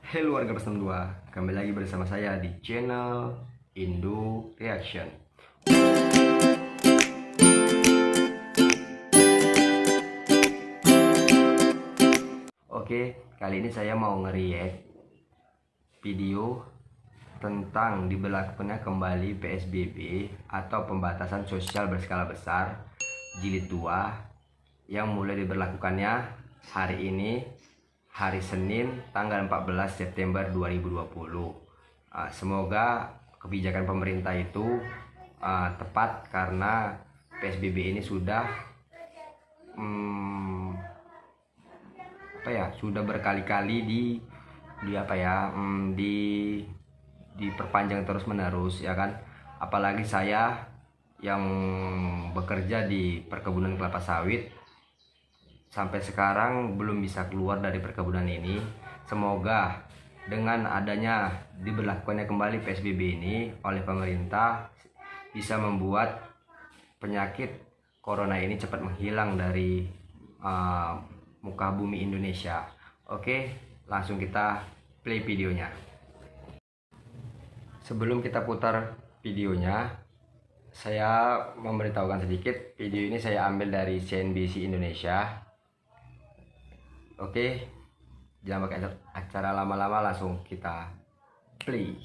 Halo warga Plus 62, kembali lagi bersama saya di channel Indo Reaction. Oke, kali ini saya mau nge-react video tentang diberlakukannya kembali PSBB atau pembatasan sosial berskala besar jilid 2 yang mulai diberlakukannya hari ini, hari Senin tanggal 14 September 2020. Semoga kebijakan pemerintah itu tepat karena PSBB ini sudah sudah berkali-kali diperpanjang terus menerus, ya kan. Apalagi saya yang bekerja di perkebunan kelapa sawit sampai sekarang belum bisa keluar dari perkebunan ini. Semoga dengan adanya diberlakukannya kembali PSBB ini oleh pemerintah bisa membuat penyakit corona ini cepat menghilang dari muka bumi Indonesia. Oke, langsung kita play videonya. Sebelum kita putar videonya, saya memberitahukan sedikit, video ini saya ambil dari CNBC Indonesia. Oke, jangan pakai acara lama-lama, langsung kita play.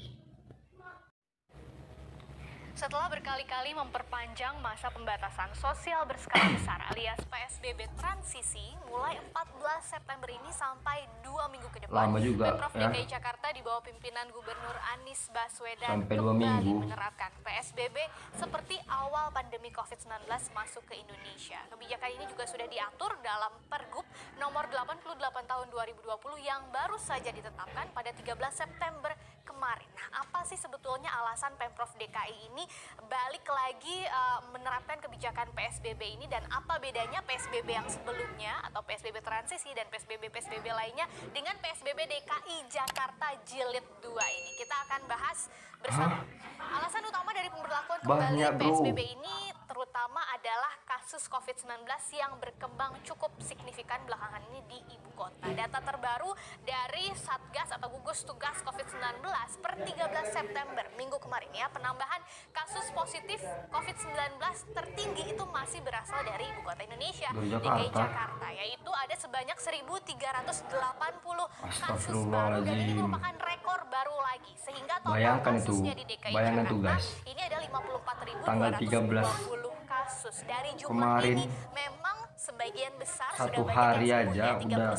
Setelah berkali-kali memperpanjang masa pembatasan sosial berskala besar alias PSBB transisi mulai 14 September ini sampai 2 minggu ke depan, lama juga, Pemprov DKI Jakarta di bawah pimpinan Gubernur Anies Baswedan sampai 2 kembali minggu menerapkan PSBB seperti awal pandemi COVID-19 masuk ke Indonesia. Kebijakan ini juga sudah diatur dalam Pergub nomor 88 tahun 2020 yang baru saja ditetapkan pada 13 September kemarin. Nah, apa sih sebetulnya alasan Pemprov DKI ini balik lagi menerapkan kebijakan PSBB ini, dan apa bedanya PSBB yang sebelumnya atau PSBB transisi dan PSBB lainnya dengan PSBB DKI Jakarta jilid 2 ini? Kita akan bahas bersama. Alasan utama dari pemberlakuan kembali PSBB ini terutama adalah kasus COVID-19 yang berkembang cukup signifikan belakangan ini di ibu kota. Data terbaru dari Satgas atau gugus tugas COVID-19 per 13 September minggu kemarin ya, penambahan kasus positif COVID-19 tertinggi itu masih berasal dari ibu kota Indonesia, DKI Jakarta, yaitu ada sebanyak 1.380 kasus baru, dan ini merupakan rekor baru lagi, sehingga total kasusnya di DKI Jakarta ini ada 54.220 kasus. Dari jumlah kemarin, ini memang sebagian besar satu sudah hari banyak aja udah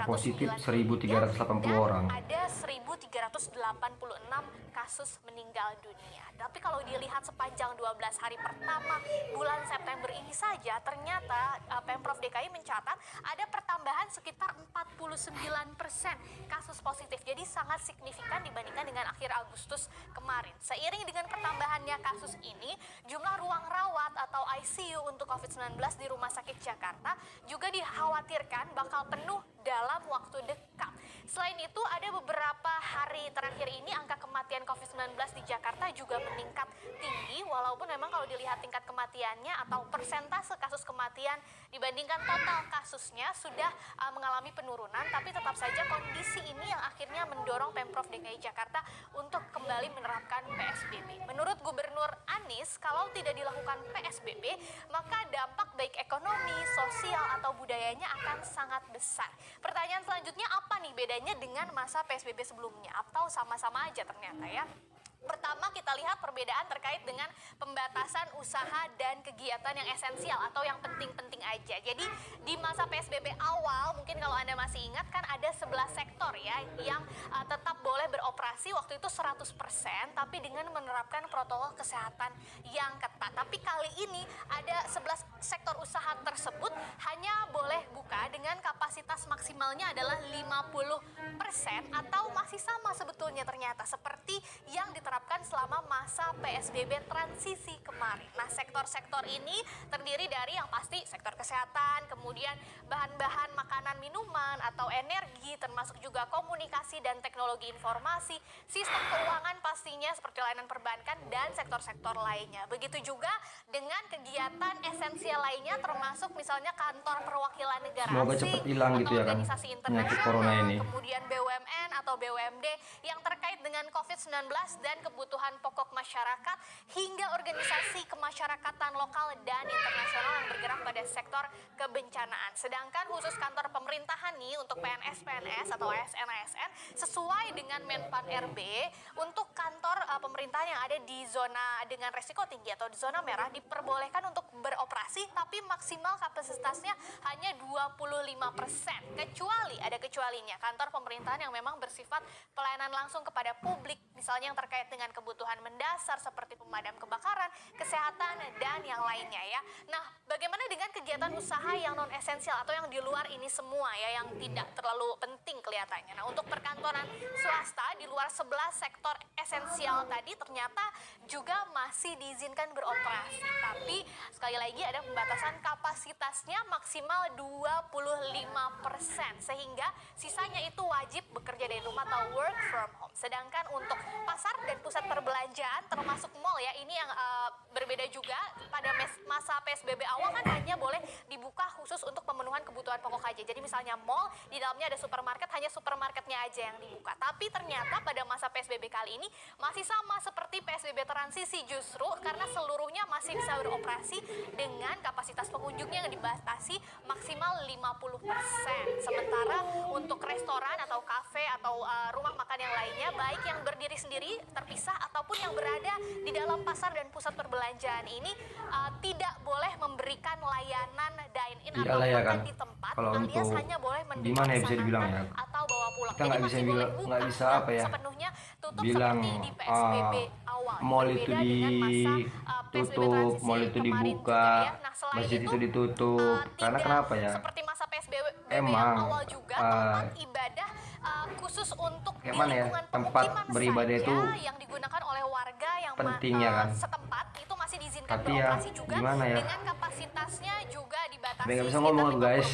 positif 1.380 orang. Ada 1.386 kasus meninggal dunia. Tapi kalau dilihat sepanjang 12 hari pertama bulan September ini saja, ternyata Pemprov DKI mencatat ada pertambahan sekitar 49% kasus positif. Jadi sangat signifikan dibandingkan dengan akhir Agustus kemarin. Seiring dengan pertambahannya kasus ini, jumlah ruang rawat atau ICU untuk COVID-19 di Rumah Sakit Jakarta juga dikhawatirkan bakal penuh dalam waktu dekat. Selain itu, ada beberapa hari terakhir ini angka kematian COVID-19 di Jakarta juga meningkat tinggi, walaupun memang kalau dilihat tingkat kematiannya atau persentase kasus kematian dibandingkan total kasusnya sudah mengalami penurunan, tapi tetap saja kondisi ini yang akhirnya mendorong Pemprov DKI Jakarta untuk kembali menerapkan PSBB. Menurut Gubernur Anies, kalau tidak dilakukan PSBB, maka dampak baik ekonomi, sosial, atau budayanya akan sangat besar. Pertanyaan selanjutnya, apa nih bedanya dengan masa PSBB sebelumnya? Atau sama-sama aja ternyata ya? Pertama, kita lihat perbedaan terkait dengan pembatasan usaha dan kegiatan yang esensial atau yang penting-penting aja. Jadi di masa PSBB awal, mungkin kalau Anda masih ingat kan ada 11 sektor ya yang tetap boleh beroperasi waktu itu 100%, tapi dengan menerapkan protokol kesehatan yang ketat. Tapi kali ini ada 11 sektor usaha tersebut hanya boleh buka dengan kapasitas maksimalnya adalah 50% atau masih sama sebetulnya ternyata seperti yang diterapkan selama masa PSBB transisi kemarin. Nah, sektor-sektor ini terdiri dari yang pasti sektor kesehatan, kemudian bahan-bahan makanan minuman atau energi, termasuk juga komunikasi dan teknologi informasi, sistem keuangan pastinya seperti layanan perbankan dan sektor-sektor lainnya. Begitu juga dengan kegiatan esensial lainnya termasuk misalnya kantor perwakilan negara Semoga asing cepat hilang atau gitu ya kan organisasi penyakit corona internasional, ini. kemudian BUMN atau BUMD yang terkait dengan COVID-19 dan kebutuhan pokok masyarakat, hingga organisasi kemasyarakatan lokal dan internasional yang bergerak pada sektor kebencanaan. Sedangkan khusus kantor pemerintahan nih untuk PNS atau ASN sesuai dengan Menpan RB, untuk kantor pemerintahan yang ada di zona dengan resiko tinggi atau di zona merah diperbolehkan untuk beroperasi, tapi maksimal kapasitasnya hanya 25%. Kecuali, ada kecualinya, kantor pemerintahan yang memang bersifat pelayanan langsung kepada publik, misalnya yang terkait dengan kebutuhan mendasar seperti pemadam kebakaran, kesehatan, dan yang lainnya ya. Nah, bagaimana dengan kegiatan usaha yang non esensial atau yang di luar ini semua ya, yang tidak terlalu penting kelihatannya. Nah, untuk perkantoran swasta di luar 11 sektor esensial tadi ternyata juga masih diizinkan beroperasi. Tapi sekali lagi ada pembatasan kapasitasnya maksimal 25%, sehingga sisanya itu wajib bekerja dari rumah atau work from home. Sedangkan untuk pasar dan pusat perbelanjaan termasuk mall ya, ini yang berbeda juga. Pada masa PSBB awal kan hanya boleh dibuka khusus untuk pemenuhan kebutuhan pokok aja. Jadi misalnya mall, di dalamnya ada supermarket, hanya supermarketnya aja yang dibuka. Tapi ternyata pada masa PSBB kali ini masih sama seperti PSBB transisi, justru karena seluruhnya masih bisa beroperasi dengan kapasitas pengunjungnya yang dibatasi maksimal 50%. Sementara untuk restoran atau kafe atau rumah makan yang lainnya, baik yang berdiri sendiri terpisah ataupun yang berada di dalam pasar dan pusat perbelanjaan ini tidak boleh memberikan layanan dine-in atau Iyalah ya makan kan. di tempat, Kalau alias untuk hanya boleh gimana ya bisa dibilang ya, atau bawa pulang. kita nggak Jadi bisa masih boleh bilang, buka, nggak bisa apa ya, sepenuhnya tutup bilang seperti di PSBB awal. mall itu Berbeda dengan masa PSBB ditutup, transisi mall itu kemarin dibuka, juga ya. Nah, selain masjid itu itu ditutup. Karena tidak kenapa ya? seperti masa PSBB Emang, yang awal juga, tempat ibadah khusus untuk kayak di mana ya, lingkungan tempat pemukiman beribadah saja itu yang digunakan oleh warga yang penting ya kan. setempat itu masih diizinkan Tapi ya, beroperasi juga gimana ya? dengan kapasitasnya juga dibatasi Nggak bisa sekitar ngomong, 50%. guys.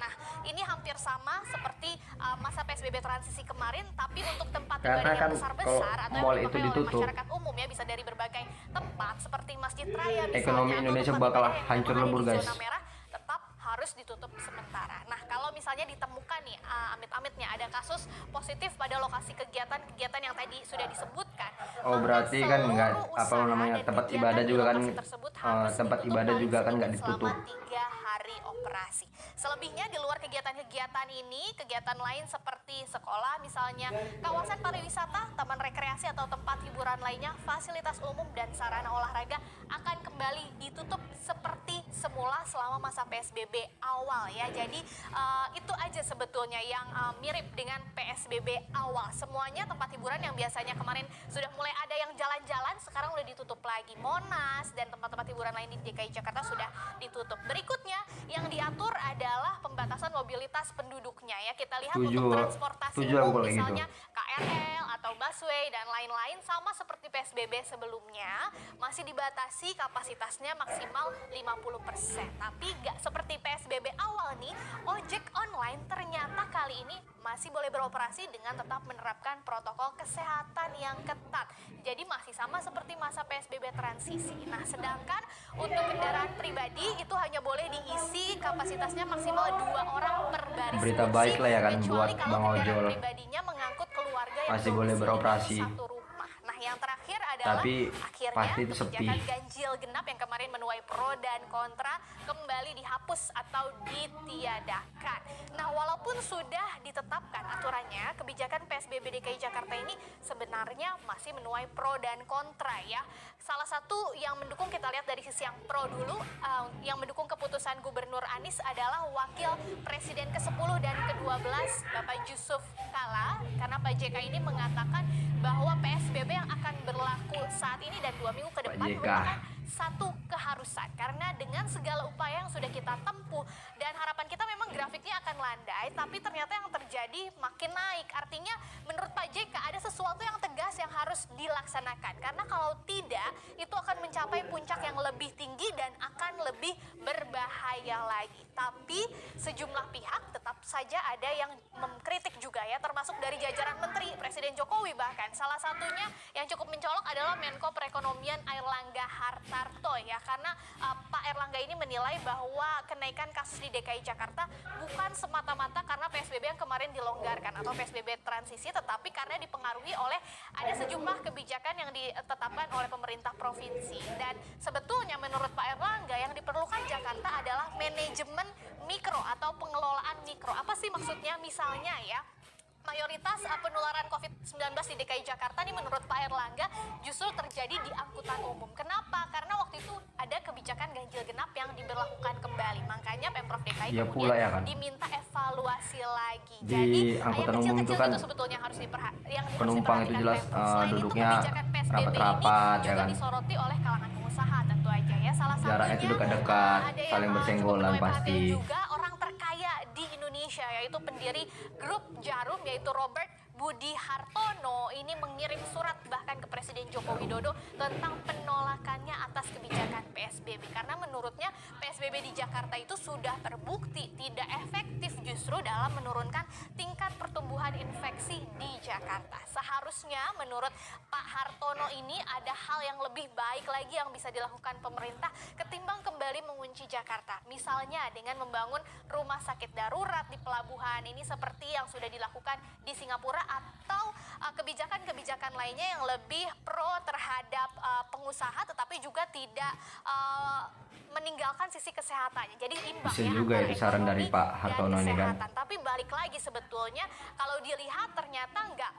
Nah, ini hampir sama seperti masa PSBB transisi kemarin, tapi untuk tempat Karena ibadah yang kan besar-besar kalau atau yang mall dipakai itu oleh ditutup, masyarakat umum ya, bisa dari berbagai tempat seperti Masjid Raya misalnya, ekonomi atau Indonesia tempat bakal ibadah yang hancur memang ada lebur, di guys. zona merah, tetap harus ditutup sementara. Nah, kalau misalnya ditemukan nih amit-amitnya ada kasus positif pada lokasi kegiatan-kegiatan yang tadi sudah disebutkan, Oh, maka berarti kan nggak, seluruh apa usaha namanya, dan tempat kegiatan ibadah di juga kan, lokasi tersebut harus tempat ditutup ibadah paling juga kan nggak sedikit ditutup. selama 3 hari operasi. Selebihnya di luar kegiatan-kegiatan ini, kegiatan lain seperti sekolah misalnya, kawasan pariwisata, taman rekreasi atau tempat hiburan lainnya, fasilitas umum dan sarana olahraga akan kembali ditutup seperti semula selama masa PSBB awal ya. Jadi itu aja sebetulnya yang mirip dengan PSBB awal. Semuanya tempat hiburan yang biasanya kemarin sudah mulai ada yang jalan-jalan, sekarang udah ditutup lagi. Monas dan tempat-tempat hiburan lain di DKI Jakarta sudah ditutup. Berikutnya yang diatur adalah pembatasan mobilitas penduduknya ya. Kita lihat untuk transportasi umum misalnya KRL atau busway dan lain-lain sama seperti PSBB sebelumnya, masih dibatasi kapasitasnya maksimal 50%. Tapi gak seperti PSBB awal nih, ojek online ternyata kali ini masih boleh beroperasi dengan tetap menerapkan protokol kesehatan yang ketat. Jadi masih sama seperti masa PSBB transisi. Nah, sedangkan untuk kendaraan pribadi itu hanya boleh diisi kapasitasnya maksimal 2 orang per baris Berita kursi, baik lah ya kan kecuali buat kalau Bang kendaraan Ojol. pribadinya mengangkut keluarga yang Masih boleh domisili beroperasi. di satu rumah. Nah, yang terakhir adalah Tapi akhirnya pasti itu sepi. kebijakan ganjil genap yang kemarin menuai pro dan kontra kembali dihapus atau ditiadakan. Nah, walaupun sudah ditetapkan aturannya, kebijakan PSBB DKI Jakarta ini sebenarnya masih menuai pro dan kontra ya. Salah satu yang mendukung, kita lihat dari sisi yang pro dulu, yang mendukung keputusan Gubernur Anies adalah Wakil Presiden ke-10 dan ke-12 Bapak Yusuf Kala, karena Pak JK ini mengatakan bahwa PSBB yang akan berlaku saat ini dan 2 minggu ke depan JK. merupakan satu keharusan, karena dengan segala upaya yang sudah kita tempuh dan harapan kita memang grafiknya akan landai, tapi ternyata yang terjadi makin naik. Artinya menurut Pak JK ada sesuatu yang tegas yang harus dilaksanakan, karena kalau tidak itu akan mencapai puncak yang lebih tinggi dan akan lebih berbahaya lagi. Tapi sejumlah pihak tetap saja ada yang mengkritik juga ya, termasuk termasuk dari jajaran menteri Presiden Jokowi bahkan. Salah satunya yang cukup mencolok adalah Menko Perekonomian Airlangga Hartarto ya, karena Pak Airlangga ini menilai bahwa kenaikan kasus di DKI Jakarta bukan semata-mata karena PSBB yang kemarin dilonggarkan atau PSBB transisi, tetapi karena dipengaruhi oleh ada sejumlah kebijakan yang ditetapkan oleh pemerintah provinsi. Dan sebetulnya menurut Pak Airlangga yang diperlukan Jakarta adalah manajemen mikro atau pengelolaan mikro. Apa sih maksudnya? Misalnya ya, mayoritas penularan COVID-19 di DKI Jakarta ini menurut Pak Airlangga justru terjadi di angkutan umum. Kenapa? Karena waktu itu ada kebijakan ganjil genap yang diberlakukan kembali. Makanya Pemprov DKI Ya kemudian pula ya kan, diminta evaluasi lagi. di Jadi angkutan yang umum itu kecil-kecil kan itu sebetulnya harus penumpang itu jelas duduknya rapat-rapat ya juga kan, disoroti oleh kalangan pengusaha tentu aja ya. Salah jaraknya itu satunya dekat-dekat, ada yang saling bersenggolan cukup menuai pasti. perhatian juga, orang terkaya di Indonesia yaitu pendiri grup Jarum yaitu Robert Budi Hartono ini mengirim surat bahkan ke Presiden Joko Widodo tentang penolakannya atas kebijakan PSBB, karena menurutnya PSBB di Jakarta itu sudah terbukti tidak efektif justru dalam menurunkan tingkat pertumbuhan infeksi di Jakarta. Seharusnya menurut Pak Hartono ini ada hal yang lebih baik lagi yang bisa dilakukan pemerintah ketimbang kembali mengunci Jakarta. Misalnya dengan membangun rumah sakit darurat di pelabuhan ini seperti yang sudah dilakukan di Singapura, atau kebijakan-kebijakan lainnya yang lebih pro terhadap pengusaha tetapi juga tidak meninggalkan sisi kesehatannya. Jadi imbang Bisa ya juga antara itu saran dari ekonomi Pak dan Hartono ini kan. kesehatan. Tapi balik lagi sebetulnya kalau dilihat ternyata nggak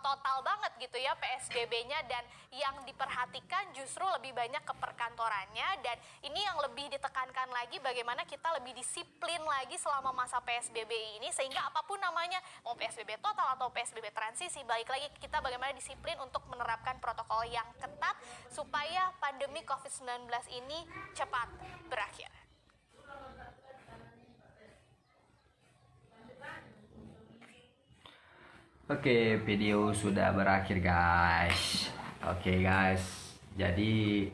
total banget gitu ya PSBB-nya, dan yang diperhatikan justru lebih banyak ke perkantorannya. Dan ini yang lebih ditekankan lagi bagaimana kita lebih disiplin lagi selama masa PSBB ini, sehingga apapun namanya mau PSBB total atau PSBB transisi, balik lagi kita bagaimana disiplin untuk menerapkan protokol yang ketat supaya pandemi COVID-19 ini cepat berakhir. Oke, video sudah berakhir guys. Oke guys, jadi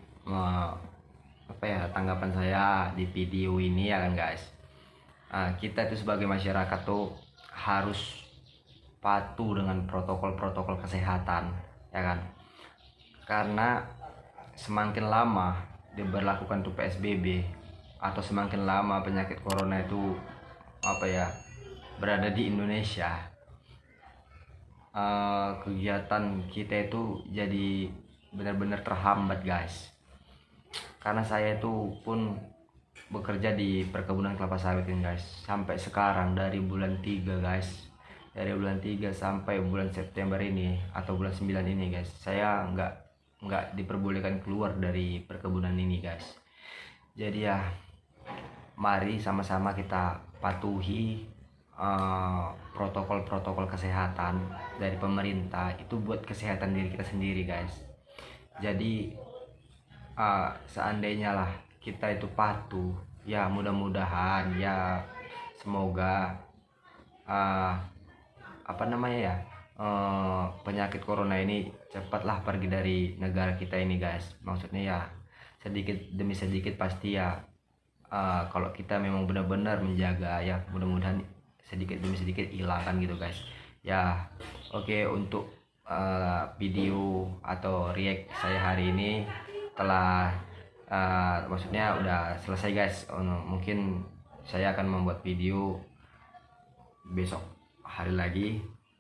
apa ya tanggapan saya di video ini ya kan guys. Kita itu sebagai masyarakat tuh harus patuh dengan protokol-protokol kesehatan ya kan. Karena semakin lama diberlakukan tuh PSBB atau semakin lama penyakit corona itu apa ya berada di Indonesia, kegiatan kita itu jadi benar-benar terhambat guys. Karena saya itu pun bekerja di perkebunan kelapa sawit ini guys, sampai sekarang dari bulan 3 guys, dari bulan 3 sampai bulan September ini atau bulan 9 ini guys, saya nggak diperbolehkan keluar dari perkebunan ini guys. Jadi ya mari sama-sama kita patuhi protokol-protokol kesehatan dari pemerintah itu buat kesehatan diri kita sendiri guys. Jadi seandainya lah kita itu patuh ya, mudah-mudahan ya semoga apa namanya ya penyakit corona ini cepatlah pergi dari negara kita ini guys. Maksudnya ya sedikit demi sedikit pasti ya, kalau kita memang benar-benar menjaga ya mudah-mudahan sedikit demi sedikit hilang kan gitu guys ya. Oke, untuk video atau react saya hari ini telah maksudnya udah selesai guys. Mungkin saya akan membuat video besok hari lagi.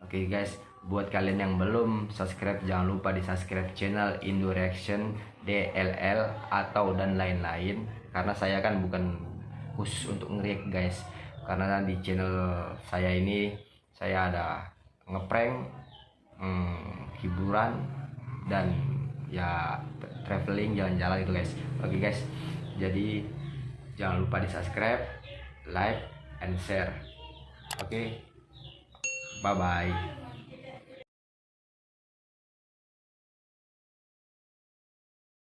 Oke guys, buat kalian yang belum subscribe jangan lupa di subscribe channel Indo Reaction DLL atau dan lain-lain, karena saya kan bukan khusus untuk nge-react guys. Karena di channel saya ini saya ada ngeprank, hiburan, dan ya traveling, jalan-jalan gitu guys. Oke guys, jadi jangan lupa di subscribe, like, and share. Oke, bye bye.